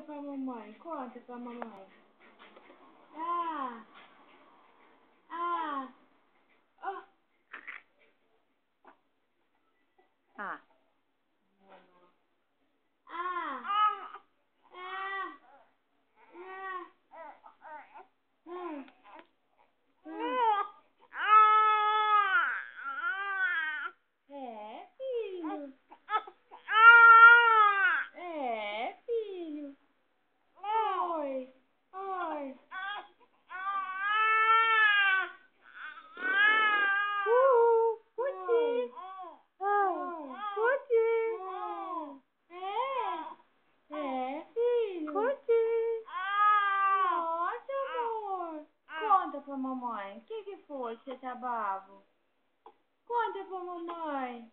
pra mamãe, conta pra mamãe. Ah, ah, oh. Ah. Ah, ah, É, filho. É, filho. Oi, oi. Curti. Curti. É, filho. Curti. Nossa, amor. Conta pra mamãe. O que foi que você tá bravo? Conta pra mamãe.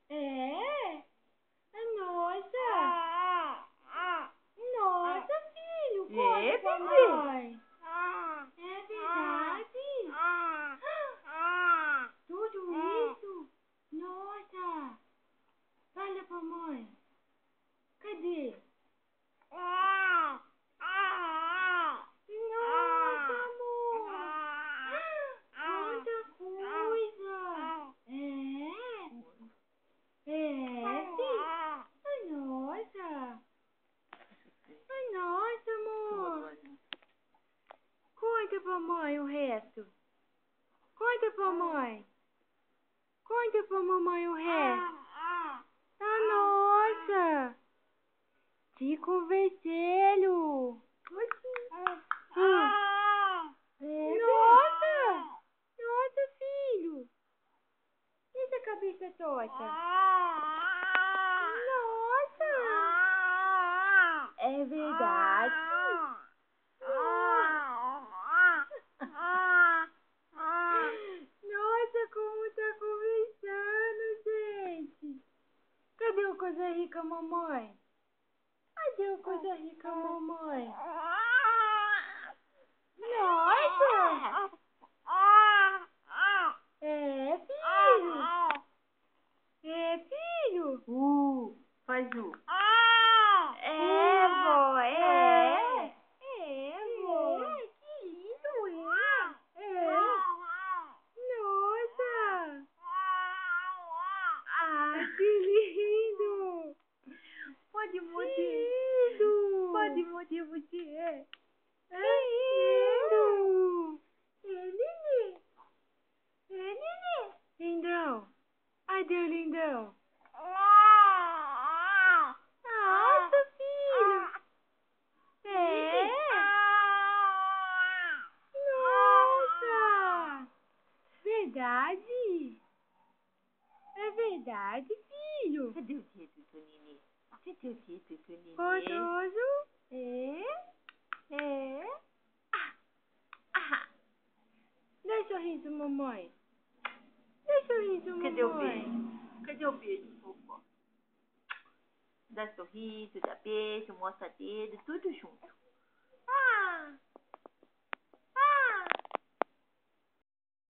É? Nossa. Nossa, filho. Conta pra mamãe. É verdade? Tudo isso? Nossa. Fala pra mãe. Cadê? Nossa, amor. Quanta coisa. Filho. Ai, nossa. Ai, nossa, amor. Conta pra mãe o resto. Conta pra mãe. Conta pra mamãe o resto. Ah, nossa. Que converselho. Nossa. Nossa, filho. E essa cabeça torta? Nossa. É verdade? Nossa, como tá conversando, gente. Cadê o Coisa Rica, mamãe? Cadê o Coisa Rica, mamãe? Nossa! É, filho! É, filho! Faz o. É, vó, é! É, vó! Que lindo, é! Nossa! Ah, que lindo! Pode morder. Que lindo! Pode morder você. Que lindo! É, Nenê! É, Nenê! Lindão! Adeus, lindão! Nossa, filho! É! Nossa! Verdade? É verdade, filho? Cadê o dedo do nenê? Cadê o dedo do nenê? Gostoso? É? Dá sorriso, mamãe. Dá sorriso, mamãe. Cadê o beijo? Cadê o beijo, fofo? Dá sorriso, dá beijo, mostra dedo, tudo junto. Ah!